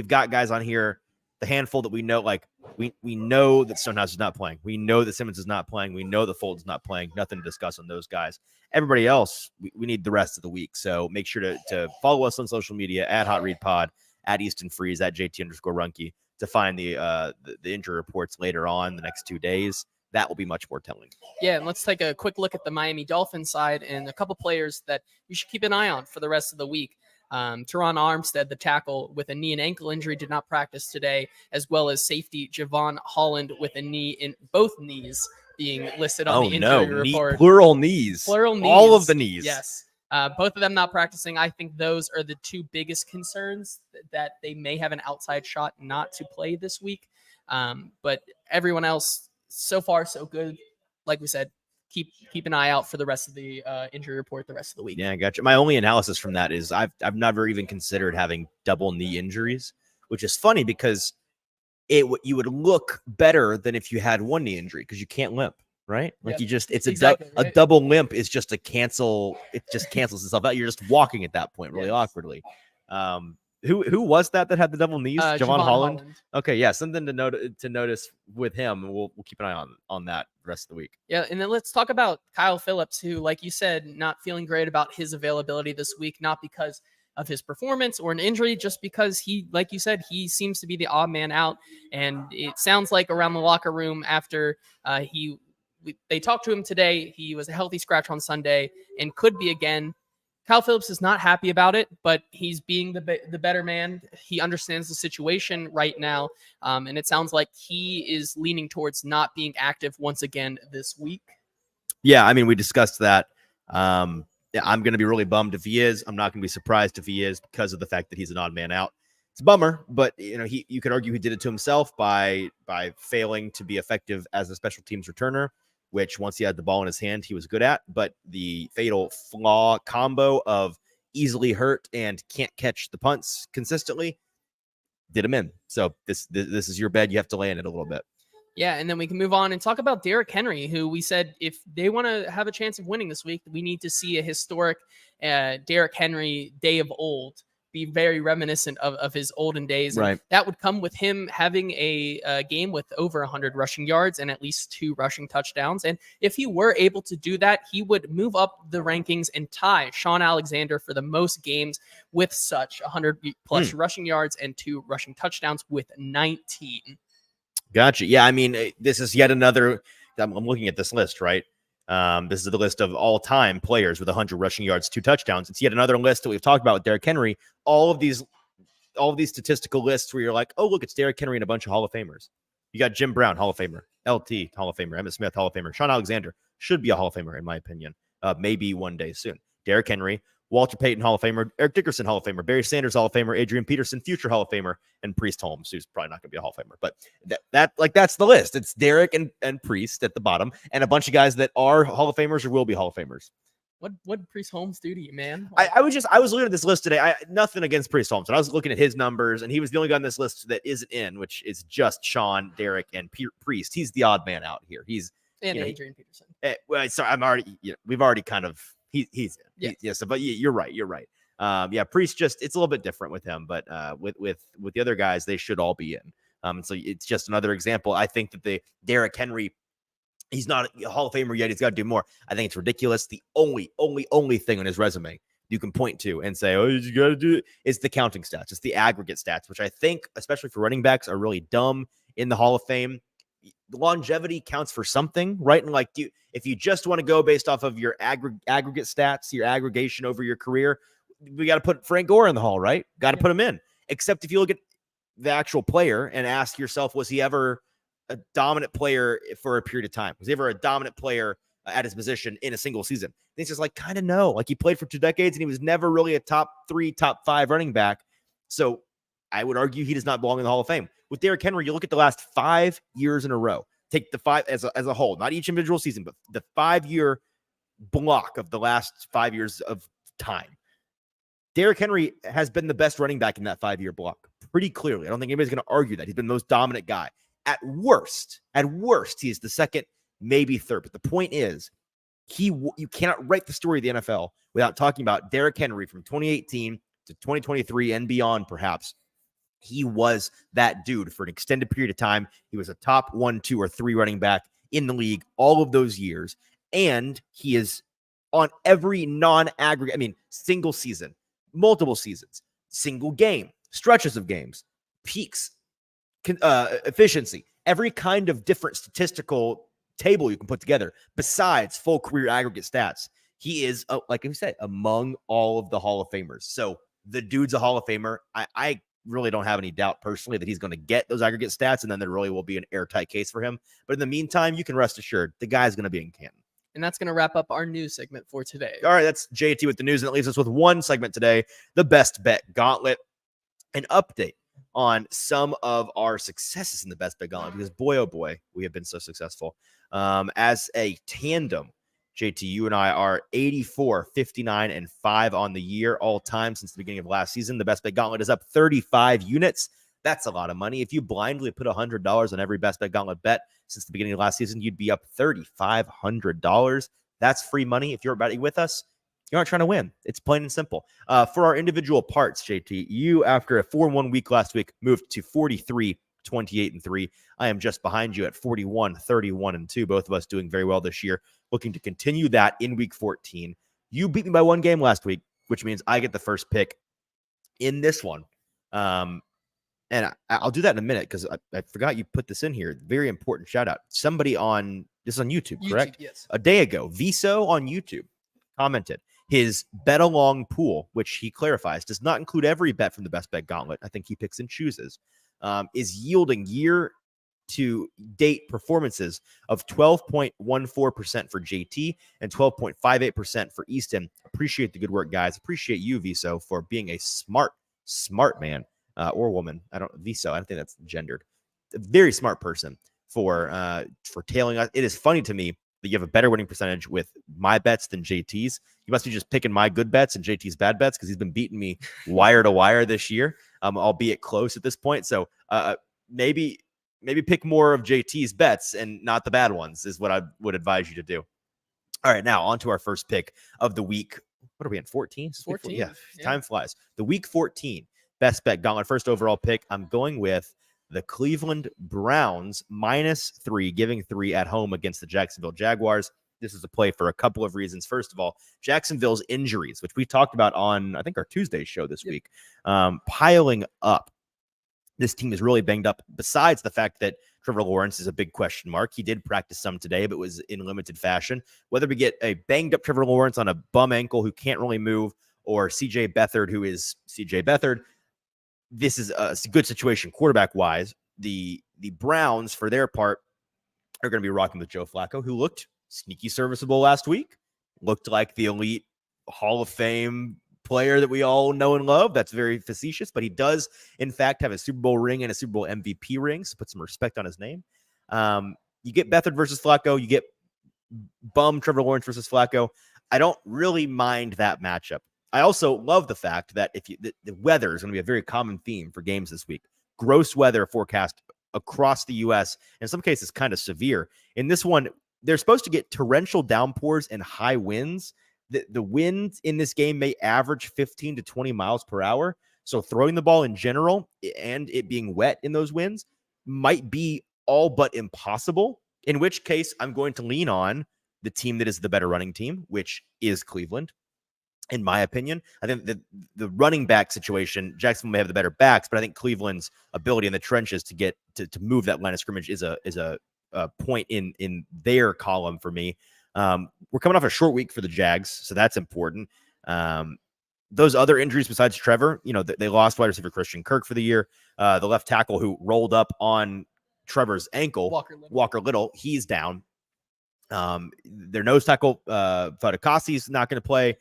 got guys on here, the handful that we know, like we know that Stonehouse is not playing. We know that Simmons is not playing. We know that Fulton's not playing. Nothing to discuss on those guys. Everybody else, we need the rest of the week. So make sure to follow us on social media at Hot Read Pod, at Easton Freeze, at JT_Ruhnke to find the injury reports later on the next 2 days. That will be much more telling. Yeah, and let's take a quick look at the Miami Dolphins side and a couple players that you should keep an eye on for the rest of the week. Teron Armstead, the tackle with a knee and ankle injury, did not practice today, as well as safety Javon Holland with a knee in both knees being listed on the injury report. Plural knees. All of the knees. Yes. Both of them not practicing. I think those are the two biggest concerns that they may have an outside shot not to play this week. But everyone else, so far, so good. Like we said, keep an eye out for the rest of the injury report the rest of the week. Yeah, I got you. My only analysis from that is I've never even considered having double knee injuries, which is funny because you would look better than if you had one knee injury because you can't limp. Right? Like a double limp is just a cancel. It just cancels itself out. You're just walking at that point really awkwardly. Who was that had the double knees? Javon Holland. Okay. Yeah. Something to notice with him. We'll keep an eye on that the rest of the week. Yeah. And then let's talk about Kyle Phillips, who, like you said, not feeling great about his availability this week, not because of his performance or an injury, just because he, like you said, he seems to be the odd man out. And it sounds like around the locker room after they talked to him today. He was a healthy scratch on Sunday and could be again. Kyle Phillips is not happy about it, but he's being the better man. He understands the situation right now, and it sounds like he is leaning towards not being active once again this week. Yeah, I mean, we discussed that. I'm going to be really bummed if he is. I'm not going to be surprised if he is because of the fact that he's an odd man out. It's a bummer, but you could argue he did it to himself by failing to be effective as a special teams returner, which once he had the ball in his hand, he was good at. But the fatal flaw combo of easily hurt and can't catch the punts consistently did him in. So this is your bed. You have to lay in it a little bit. Yeah, and then we can move on and talk about Derrick Henry, who we said if they want to have a chance of winning this week, we need to see a historic Derrick Henry day of old. Be very reminiscent of his olden days. Right. And that would come with him having a game with over 100 rushing yards and at least 2 rushing touchdowns. And if he were able to do that, he would move up the rankings and tie Sean Alexander for the most games with such 100 plus rushing yards and 2 rushing touchdowns with 19. Gotcha. Yeah, I mean, this is yet another. I'm looking at this list, right? This is the list of all-time players with 100 rushing yards, 2 touchdowns. It's yet another list that we've talked about with Derrick Henry. All of these statistical lists where you're like, oh, look, it's Derrick Henry and a bunch of Hall of Famers. You got Jim Brown, Hall of Famer. LT, Hall of Famer. Emmitt Smith, Hall of Famer. Sean Alexander should be a Hall of Famer, in my opinion. Maybe one day soon. Derrick Henry, Walter Payton, Hall of Famer. Eric Dickerson, Hall of Famer. Barry Sanders, Hall of Famer. Adrian Peterson, future Hall of Famer. And Priest Holmes, who's probably not going to be a Hall of Famer. But that's the list. It's Derrick and Priest at the bottom, and a bunch of guys that are Hall of Famers or will be Hall of Famers. What did Priest Holmes do to you, man? I was looking at this list today. Nothing against Priest Holmes, but I was looking at his numbers, and he was the only guy on this list that isn't in, which is just Sean, Derrick, and Priest. He's the odd man out here. He's Adrian Peterson. Well, sorry, we've already kind of he's in. Yes, but you're right. Priest it's a little bit different with him, but with the other guys, they should all be in. So it's just another example. I think that the Derrick Henry, he's not a Hall of Famer yet. He's got to do more. I think it's ridiculous. The only thing on his resume you can point to and say, oh, you got to do it, is the counting stats. It's the aggregate stats, which I think, especially for running backs, are really dumb in the Hall of Fame. Longevity counts for something, right? And like, if you just want to go based off of your aggregate stats, your aggregation over your career, we got to put Frank Gore in the Hall, right? Got to put him in. Except if you look at the actual player and ask yourself, was he ever a dominant player for a period of time? Was he ever a dominant player at his position in a single season? And it's just like, kind of no. Like, he played for 2 decades and he was never really a top 3, top 5 running back. So I would argue he does not belong in the Hall of Fame. With Derrick Henry, you look at the last 5 years in a row. Take the 5 as a whole, not each individual season, but the 5-year block of the last 5 years of time. Derrick Henry has been the best running back in that 5-year block pretty clearly. I don't think anybody's going to argue that. He's been the most dominant guy. At worst, he is the second, maybe third. But the point is, you cannot write the story of the NFL without talking about Derrick Henry from 2018 to 2023 and beyond, perhaps. He was that dude for an extended period of time. He was a top 1, 2, or 3 running back in the league all of those years. And he is on every non-aggregate, single season, multiple seasons, single game, stretches of games, peaks, efficiency, every kind of different statistical table you can put together besides full career aggregate stats. He is, like I said, among all of the Hall of Famers. So the dude's a Hall of Famer. I really don't have any doubt personally that he's going to get those aggregate stats, and then there really will be an airtight case for him. But in the meantime, you can rest assured the guy's going to be in Canton. And that's going to wrap up our news segment for today. All right, that's JT with the news, and it leaves us with one segment today, the Best Bet Gauntlet, an update on some of our successes in the Best Bet Gauntlet, because boy, oh boy, we have been so successful. As a tandem, JT, you and I are 84, 59, and 5 on the year all time since the beginning of last season. The Best Bet Gauntlet is up 35 units. That's a lot of money. If you blindly put $100 on every Best Bet Gauntlet bet since the beginning of last season, you'd be up $3,500. That's free money. If you're betting with us, you aren't trying to win. It's plain and simple. For our individual parts, JT, you, after a 4-1 week last week, moved to 43, 28, and 3. I am just behind you at 41, 31, and 2. Both of us doing very well this year. Looking to continue that in week 14. You beat me by 1 game last week, which means I get the first pick in this one. And I'll do that in a minute because I forgot you put this in here. Very important shout out. Somebody this is on YouTube, correct? Yes. A day ago, Viso on YouTube commented his bet along pool, which he clarifies does not include every bet from the Best Bet Gauntlet. I think he picks and chooses, is yielding year to date performances of 12.14% for JT and 12.58% for Easton. Appreciate the good work, guys. Appreciate you, Viso, for being a smart man. Or woman. Viso, I don't think that's gendered. A very smart person for tailing us. It is funny to me that you have a better winning percentage with my bets than JT's. You must be just picking my good bets and JT's bad bets because he's been beating me wire to wire this year, albeit close at this point. So maybe pick more of JT's bets and not the bad ones is what I would advise you to do. All right, now on to our first pick of the week. What are we in, 14? 14. Yeah, time flies. The week 14. Best Bet Gauntlet, first overall pick. I'm going with the Cleveland Browns -3, giving 3 at home against the Jacksonville Jaguars. This is a play for a couple of reasons. First of all, Jacksonville's injuries, which we talked about on, I think, our Tuesday show this week, piling up. This team is really banged up, besides the fact that Trevor Lawrence is a big question mark. He did practice some today, but was in limited fashion. Whether we get a banged up Trevor Lawrence on a bum ankle who can't really move, or CJ Beathard, who is CJ Beathard, this is a good situation quarterback wise. The Browns, for their part, are going to be rocking with Joe Flacco, who looked sneaky serviceable last week, looked like the elite Hall of Fame player that we all know and love. That's very facetious, but he does, in fact, have a Super Bowl ring and a Super Bowl MVP ring, so put some respect on his name. You get Beathard versus Flacco. You get bum Trevor Lawrence versus Flacco. I don't really mind that matchup. I also love the fact that the weather is going to be a very common theme for games this week. Gross weather forecast across the U.S. In some cases, kind of severe. In this one, they're supposed to get torrential downpours and high winds. The winds in this game may average 15 to 20 miles per hour. So throwing the ball in general and it being wet in those winds might be all but impossible, in which case I'm going to lean on the team that is the better running team, which is Cleveland. In my opinion, I think that the running back situation, Jacksonville may have the better backs, but I think Cleveland's ability in the trenches to get to move that line of scrimmage is a point in their column for me. We're coming off a short week for the Jags, so that's important. Those other injuries besides Trevor, they lost wide receiver Christian Kirk for the year. The left tackle who rolled up on Trevor's ankle, Walker Little, he's down. Their nose tackle, Fadakasi's not going to play.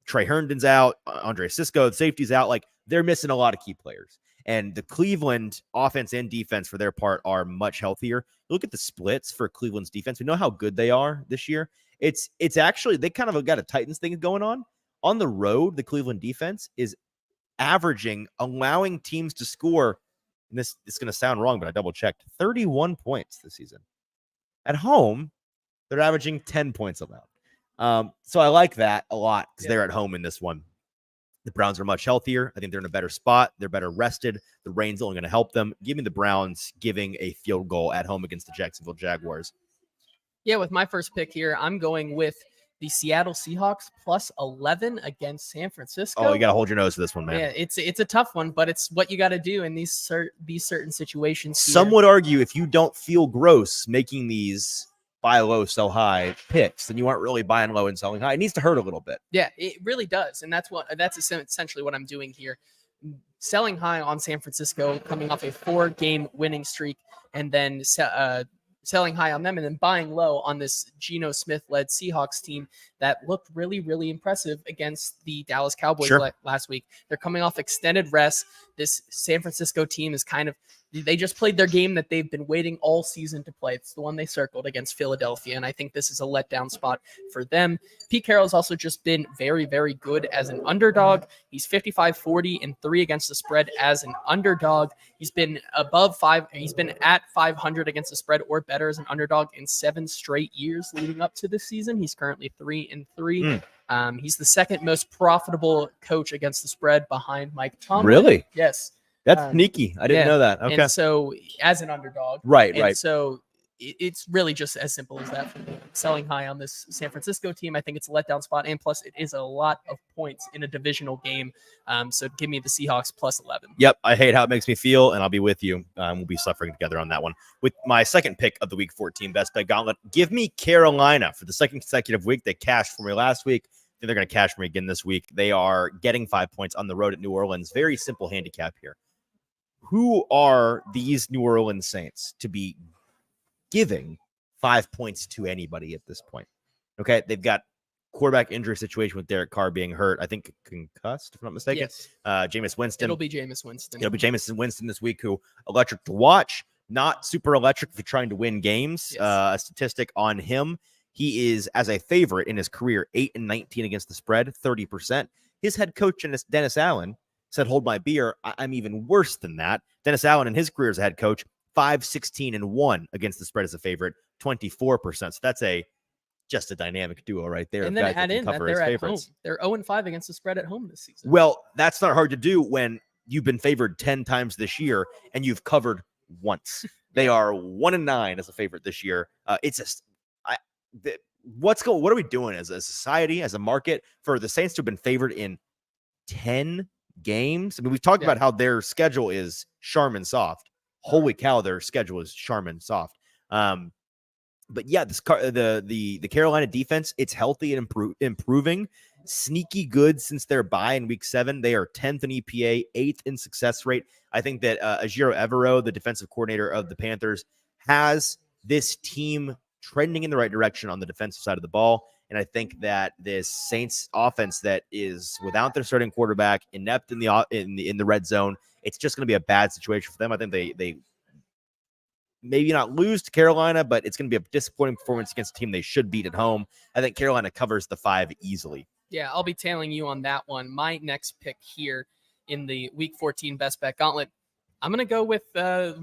Trey Herndon's out. Andre Sisco, the safety's out. Like, they're missing a lot of key players. And the Cleveland offense and defense, for their part, are much healthier. Look at the splits for Cleveland's defense. We know how good they are this year. It's actually, they kind of got a Titans thing going on. On the road, the Cleveland defense is averaging, allowing teams to score, and this is going to sound wrong, but I double-checked, 31 points this season. At home, they're averaging 10 points allowed. So I like that a lot because they're at home in this one. The Browns are much healthier. I think they're in a better spot. They're better rested. The rain's only going to help them. Give me the Browns giving a field goal at home against the Jacksonville Jaguars. Yeah, with my first pick here, I'm going with the Seattle Seahawks plus 11 against San Francisco. Oh, you got to hold your nose for this one, man. Yeah, it's a tough one, but it's what you got to do in these certain situations. Some would argue if you don't feel gross making these buy low, sell high picks, then you aren't really buying low and selling high. It needs to hurt a little bit. Yeah, it really does. And that's essentially what I'm doing here. Selling high on San Francisco, coming off a 4-game winning streak, and then selling high on them, and then buying low on this Geno Smith-led Seahawks team that looked really, really impressive against the Dallas Cowboys last week. They're coming off extended rest. This San Francisco team is they just played their game that they've been waiting all season to play. It's the one they circled against Philadelphia, and I think this is a letdown spot for them. Pete Carroll's also just been very, very good as an underdog. He's 55-40-3 against the spread as an underdog. He's been above 5. He's been at 500 against the spread or better as an underdog in 7 straight years leading up to this season. He's currently 3-3. He's the second most profitable coach against the spread behind Mike Tomlin. Really? Yes. That's sneaky. I didn't know that. Okay. And so, as an underdog, right. So it's really just as simple as that. For me. Selling high on this San Francisco team, I think it's a letdown spot, and plus it is a lot of points in a divisional game. So give me the Seahawks plus 11. Yep, I hate how it makes me feel, and I'll be with you. We'll be suffering together on that one. With my second pick of the Week 14 Best Bet Gauntlet, give me Carolina for the second consecutive week. They cashed for me last week. I think they're going to cash for me again this week. They are getting 5 points on the road at New Orleans. Very simple handicap here. Who are these New Orleans Saints to be giving 5 points to anybody at this point? Okay, they've got quarterback injury situation with Derek Carr being hurt. I think concussed, if I'm not mistaken. Yes. Jameis Winston. It'll be Jameis Winston. It'll be Jameis Winston this week, who electric to watch, not super electric if you're trying to win games. Yes. A statistic on him. He is, as a favorite in his career, 8-19 against the spread, 30%. His head coach, Dennis Allen, said, hold my beer. I'm even worse than that. Dennis Allen in his career as a head coach, 5-16-1 against the spread as a favorite, 24%. So that's just a dynamic duo right there. And then add in that they're at home. They're 0-5 against the spread at home this season. Well, that's not hard to do when you've been favored 10 times this year and you've covered once. They are 1-9 as a favorite this year. It's just what are we doing as a society, as a market, for the Saints to have been favored in 10 games? I mean, we've talked about how their schedule is Charmin soft. holy cow, their schedule is charming soft. But yeah, the Carolina defense, it's healthy and improving. Sneaky good since their bye in week 7. They are 10th in EPA, 8th in success rate. I think that Ajiro Evero, the defensive coordinator of the Panthers, has this team trending in the right direction on the defensive side of the ball. And I think that this Saints offense that is without their starting quarterback, inept in the red zone, it's just going to be a bad situation for them. I think they maybe not lose to Carolina, but it's going to be a disappointing performance against a team they should beat at home. I think Carolina covers the 5 easily. Yeah, I'll be tailing you on that one. My next pick here in the Week 14 Best Bet Gauntlet, I'm going to go with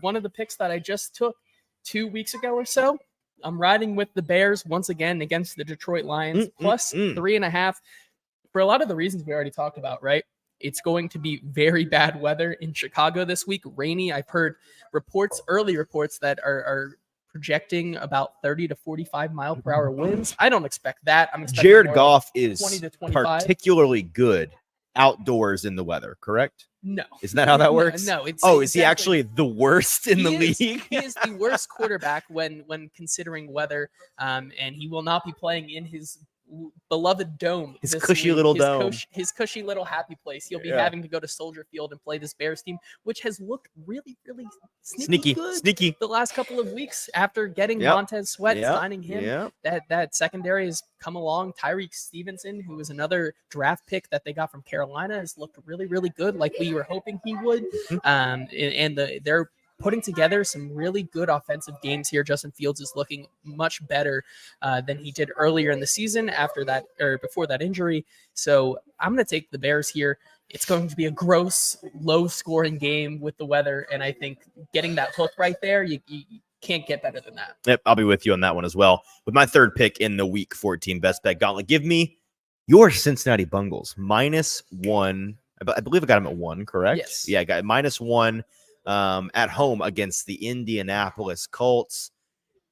one of the picks that I just took 2 weeks ago or so. I'm riding with the Bears once again against the Detroit Lions, plus 3.5. For a lot of the reasons we already talked about, right? It's going to be very bad weather in Chicago this week, rainy. I've heard early reports that are projecting about 30 to 45 mile per hour winds. I don't expect that. I'm expecting Jared Goff is 20 to 25. particularly good outdoors in the weather, correct? No. Isn't that how that works? No. It's is he actually the worst in the league? He is the worst quarterback when considering weather, and he will not be playing in his beloved dome. His cushy little dome. His cushy little happy place. He'll be having to go to Soldier Field and play this Bears team, which has looked really, really sneaky good the last couple of weeks after getting Montez Sweat, signing him. That secondary has come along. Tyreek Stevenson, who is another draft pick that they got from Carolina, has looked really, really good, like we were hoping he would. They're putting together some really good offensive games here. Justin Fields is looking much better than he did earlier in the season before that injury. So I'm going to take the Bears here. It's going to be a gross, low-scoring game with the weather, and I think getting that hook right there, you can't get better than that. Yep, I'll be with you on that one as well. With my third pick in the Week 14 Best Bet Gauntlet, give me your Cincinnati Bengals -1. I believe I got them at 1, correct? Yes. Yeah, I got -1. At home against the Indianapolis Colts.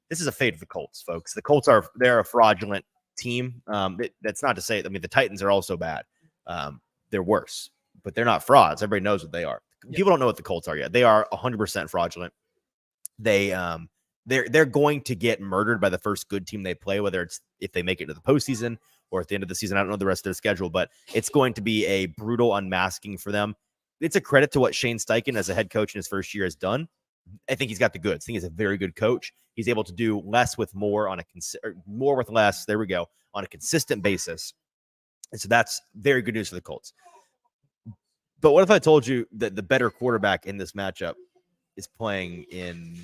This is a fate of the Colts, folks. The Colts they're a fraudulent team. That's not to say, the Titans are also bad. They're worse, but they're not frauds. Everybody knows what they are. People don't know what the Colts are yet. They are 100% fraudulent. They're going to get murdered by the first good team they play, whether it's if they make it to the postseason or at the end of the season. I don't know the rest of their schedule, but it's going to be a brutal unmasking for them. It's a credit to what Shane Steichen as a head coach in his first year has done. I think he's got the goods. I think he's a very good coach. He's able to do less with more more with less. There we go, on a consistent basis. And so that's very good news for the Colts. But what if I told you that the better quarterback in this matchup is playing in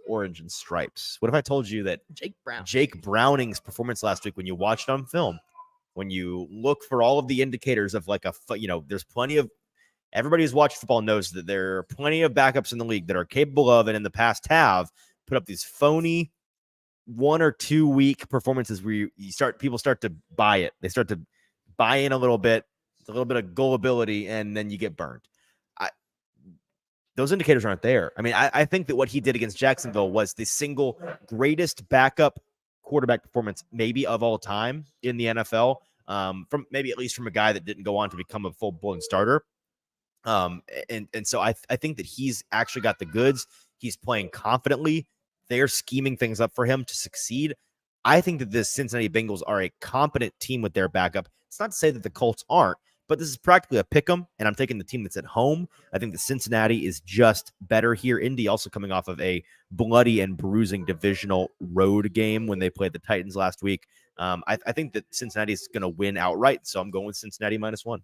orange and stripes? What if I told you that Jake Browning's performance last week, when you watched on film, when you look for all of the indicators of there's plenty of, everybody who's watched football knows that there are plenty of backups in the league that are capable of, and in the past have put up these phony 1 or 2 week performances where people start to buy it. They start to buy in a little bit of gullibility, and then you get burned. Those indicators aren't there. I mean, I think that what he did against Jacksonville was the single greatest backup quarterback performance maybe of all time in the NFL, from maybe at least from a guy that didn't go on to become a full-blown starter. And so I think that he's actually got the goods. He's playing confidently. They're scheming things up for him to succeed. I think that the Cincinnati Bengals are a competent team with their backup. It's not to say that the Colts aren't, but this is practically a pick 'em, and I'm taking the team that's at home. I think that Cincinnati is just better here. Indy also coming off of a bloody and bruising divisional road game when they played the Titans last week. I think that Cincinnati is going to win outright, so I'm going with Cincinnati -1.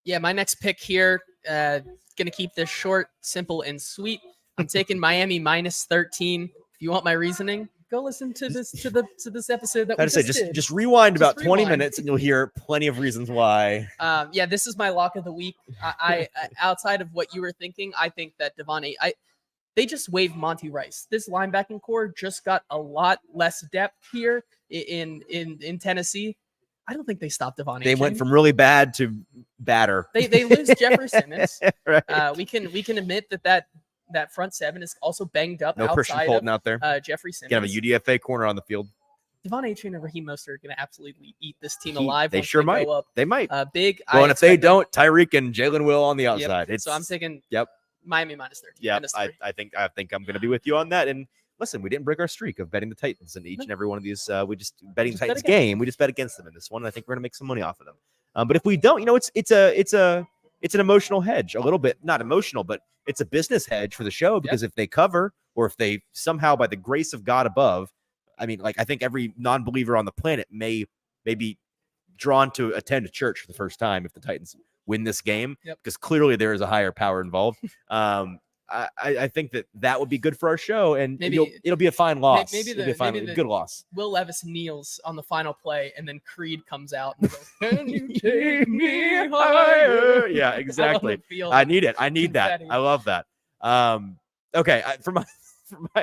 Yeah, my next pick here, going to keep this short, simple, and sweet. I'm taking Miami -13. If you want my reasoning, go listen to this this episode that we just did. Just rewind about 20 minutes and you'll hear plenty of reasons why. Yeah, this is my lock of the week. I outside of what you were thinking, I think that they just waived Monty Rice. This linebacking core just got a lot less depth here in Tennessee. I don't think they stopped Devon. They went from really bad to badder. They lose Jeffrey Simmons. Right. We can admit that front seven is also banged up. No Christian Fulton out there. Jeffrey Simmons. Gonna have a UDFA corner on the field. Devon Achane and Raheem Mostert are going to absolutely eat this team alive. They sure might. They might. Big. Well, and if they don't, Tyreek and Jalen will on the outside. So I'm taking. Yep. Miami minus 13. Yeah, -3. I think I'm going to be with you on that. And listen, we didn't break our streak of betting the Titans in each and every one of these. We just betting the bet Titans against game. We just bet against them in this one. And I think we're going to make some money off of them. But if we don't, it's an emotional hedge, a little bit, not emotional, but it's a business hedge for the show, because if they cover, or if they somehow, by the grace of God above, I mean, like, I think every non-believer on the planet may be drawn to attend a church for the first time if the Titans win this game, because clearly there is a higher power involved. I think that would be good for our show, and it'll be a fine loss. It'll be a good loss. Will Levis kneels on the final play, and then Creed comes out and goes, "Can you take me higher?" Yeah, exactly. I need it. I need that. I love that. Okay,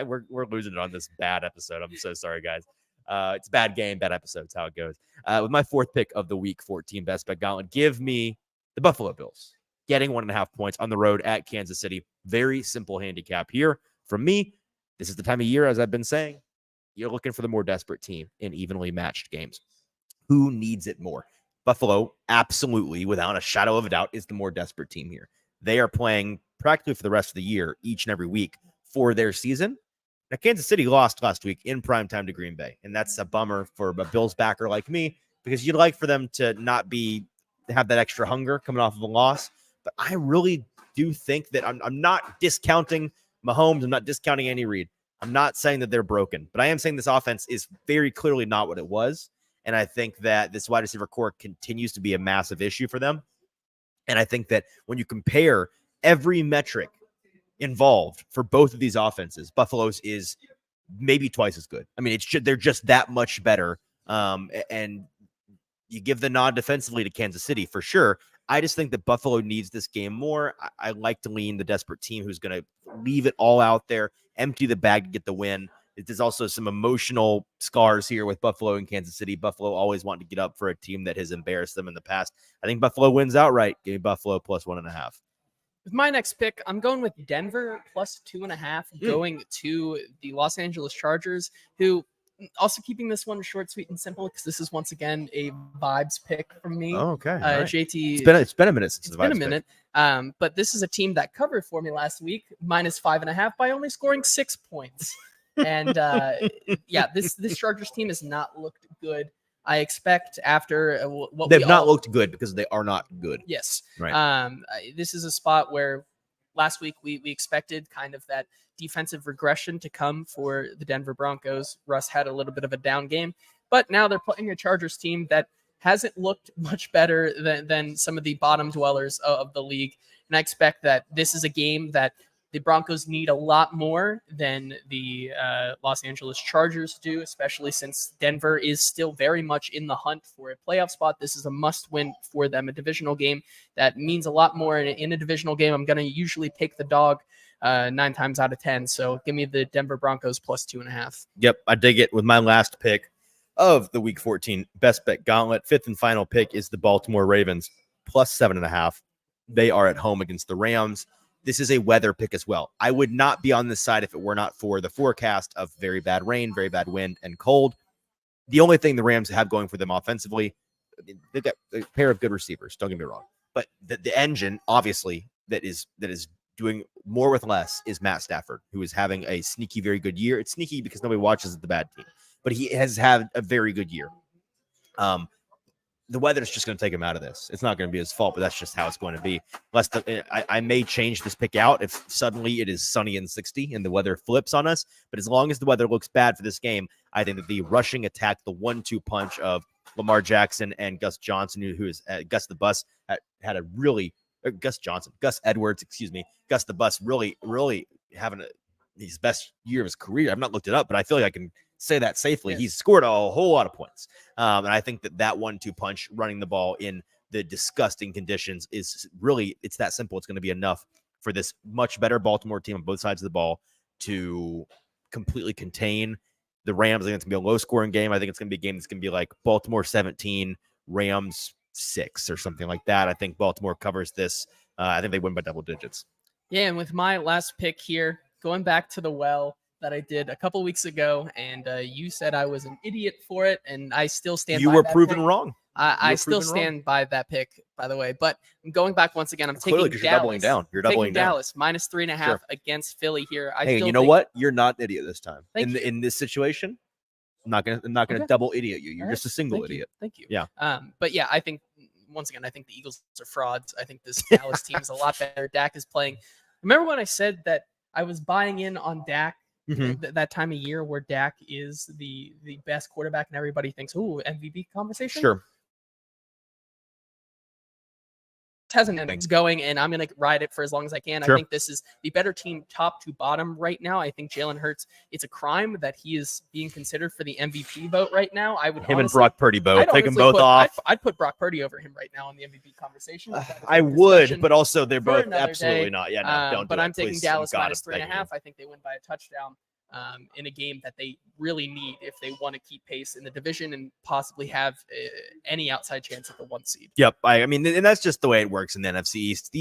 we're losing it on this bad episode. I'm so sorry, guys. It's a bad game, bad episode. It's how it goes. With my fourth pick of the week 14 best bet gauntlet, give me the Buffalo Bills getting 1.5 points on the road at Kansas City. Very simple handicap here from me. This is the time of year, as I've been saying, you're looking for the more desperate team in evenly matched games. Who needs it more? Buffalo, absolutely, without a shadow of a doubt, is the more desperate team here. They are playing practically for the rest of the year, each and every week for their season. Now, Kansas City lost last week in primetime to Green Bay, and that's a bummer for a Bills backer like me, because you'd like for them to not have that extra hunger coming off of a loss. But I really do think that I'm not discounting Mahomes. I'm not discounting Andy Reid. I'm not saying that they're broken, but I am saying this offense is very clearly not what it was. And I think that this wide receiver core continues to be a massive issue for them. And I think that when you compare every metric involved for both of these offenses, Buffalo's is maybe twice as good. I mean, they're just that much better. And you give the nod defensively to Kansas City for sure. I just think that Buffalo needs this game more. I like to lean the desperate team who's going to leave it all out there, empty the bag to get the win. There's also some emotional scars here with Buffalo and Kansas City. Buffalo always wanting to get up for a team that has embarrassed them in the past. I think Buffalo wins outright. Give me Buffalo plus 1.5. With my next pick, I'm going with Denver plus 2.5, going to the Los Angeles Chargers, who also keeping this one short, sweet, and simple, because this is once again a vibes pick from me. Oh, okay. Right. JT, it's been a minute since it's been a minute. But this is a team that covered for me last week, minus 5.5, by only scoring 6 points. And this Chargers team has not looked good. I expect after what they've not looked good because they are not good. Yes. Right. This is a spot where last week we expected kind of that defensive regression to come for the Denver Broncos. Russ had a little bit of a down game, but now they're playing a Chargers team that hasn't looked much better than some of the bottom dwellers of the league. And I expect that this is a game that the Broncos need a lot more than the Los Angeles Chargers do, especially since Denver is still very much in the hunt for a playoff spot. This is a must-win for them, a divisional game that means a lot more. In a divisional game, I'm going to usually pick the dog 9 times out of 10. So give me the Denver Broncos plus 2.5. Yep, I dig it. With my last pick of the Week 14 best bet gauntlet, fifth and final pick is the Baltimore Ravens plus 7.5. They are at home against the Rams. This is a weather pick as well. I would not be on this side if it were not for the forecast of very bad rain, very bad wind, and cold. The only thing the Rams have going for them offensively, they've got a pair of good receivers, don't get me wrong. But the engine, obviously, that is doing more with less is Matt Stafford, who is having a sneaky, very good year. It's sneaky because nobody watches the bad team, but he has had a very good year. The weather is just going to take him out of this. It's not going to be his fault, but that's just how it's going to be. I may change this pick out if suddenly it is sunny and 60 and the weather flips on us. But as long as the weather looks bad for this game, I think that the rushing attack, the 1-2 punch of Lamar Jackson and Gus Johnson, who is Gus the Bus, had a really Gus Edwards, Gus the Bus, really having his best year of his career. I've not looked it up, but I feel like I can say that safely. Yes. He's scored a whole lot of points. And I think that 1-2 punch running the ball in the disgusting conditions is really, it's that simple. It's going to be enough for this much better Baltimore team on both sides of the ball to completely contain the Rams. I think it's going to be a low scoring game. I think it's going to be a game that's going to be like Baltimore 17, Rams 6 or something like that. I think Baltimore covers this. I think they win by double digits. Yeah. And with my last pick here, going back to the well that I did a couple weeks ago, and you said I was an idiot for it, and I still stand by that. You were proven wrong. I were still proven wrong. stand by that pick, by the way. But going back once again, I'm Clearly, taking 'cause Dallas. you're doubling down. You're doubling down. Dallas minus 3.5 Sure. against Philly here. I Hey, still you know think, what? You're not an idiot this time. Thank you. In this situation, I'm not gonna Okay. double idiot you. You're All just a single Thank you. idiot. Thank you. Yeah. But yeah, I think once again, I think the Eagles are frauds. I think this Dallas team is a lot better. Dak is playing. Remember when I said that I was buying in on Dak that time of year where Dak is the best quarterback and everybody thinks, ooh, MVP conversation? Sure. Hasn't innings going, and I'm going to ride it for as long as I can. Sure. I think this is the better team top to bottom right now. I think Jalen Hurts, it's a crime that he is being considered for the MVP vote right now. I would Him and Brock Purdy both. I'd Take them honestly both off. I'd put Brock Purdy over him right now in the MVP conversation. I would, but also they're both another absolutely day. not. Yeah, no, don't do But it, I'm taking please. Dallas God, minus I'm begging 3.5. I think they win by a touchdown in a game that they really need if they want to keep pace in the division and possibly have any outside chance at the 1 seed. Yep. I mean, and that's just the way it works in the NFC East.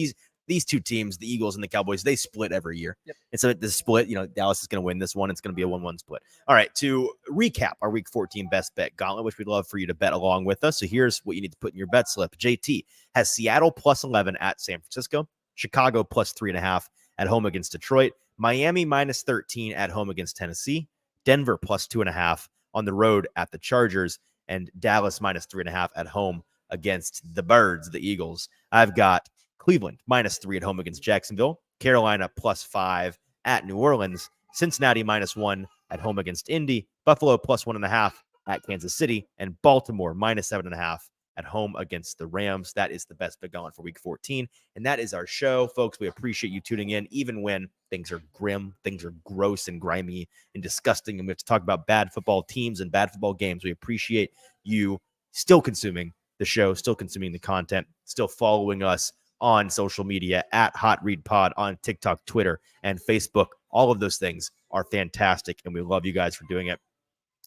These two teams, the Eagles and the Cowboys, they split every year. Yep. And so the split, Dallas is going to win this one. It's going to be a 1-1 split. All right. To recap our Week 14 best bet gauntlet, which we'd love for you to bet along with us. So here's what you need to put in your bet slip. JT has Seattle plus 11 at San Francisco, Chicago plus 3.5 at home against Detroit, Miami minus 13 at home against Tennessee, Denver plus 2.5 on the road at the Chargers, and Dallas minus 3.5 at home against the Birds, the Eagles. I've got Cleveland minus 3 at home against Jacksonville, Carolina plus 5 at New Orleans, Cincinnati minus 1 at home against Indy, Buffalo plus 1.5 at Kansas City, and Baltimore minus 7.5 at home against the Rams. That is the best bet going for Week 14. And that is our show, folks. We appreciate you tuning in, even when things are grim, things are gross and grimy and disgusting, and we have to talk about bad football teams and bad football games. We appreciate you still consuming the show, still consuming the content, still following us on social media at Hot Read Pod on TikTok, Twitter, and Facebook. All of those things are fantastic, and we love you guys for doing it.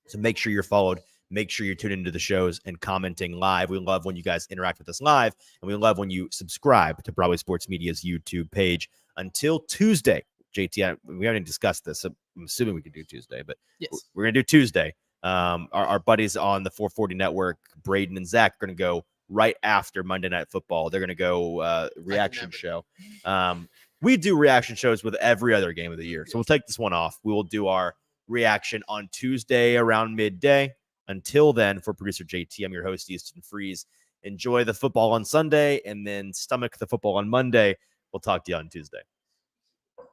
So make sure you're followed. Make sure you're tuned into the shows and commenting live. We love when you guys interact with us live, and we love when you subscribe to Broadway Sports Media's YouTube page. Until Tuesday, JT, we haven't discussed this, so I'm assuming we could do Tuesday, but yes, we're going to do Tuesday. Our buddies on the 440 Network, Braden and Zach, are going to go right after Monday Night Football. They're going to go reaction show. We do reaction shows with every other game of the year, so we'll take this one off. We will do our reaction on Tuesday around midday. Until then, for producer JT, I'm your host, Easton Freeze. Enjoy the football on Sunday and then stomach the football on Monday. We'll talk to you on Tuesday.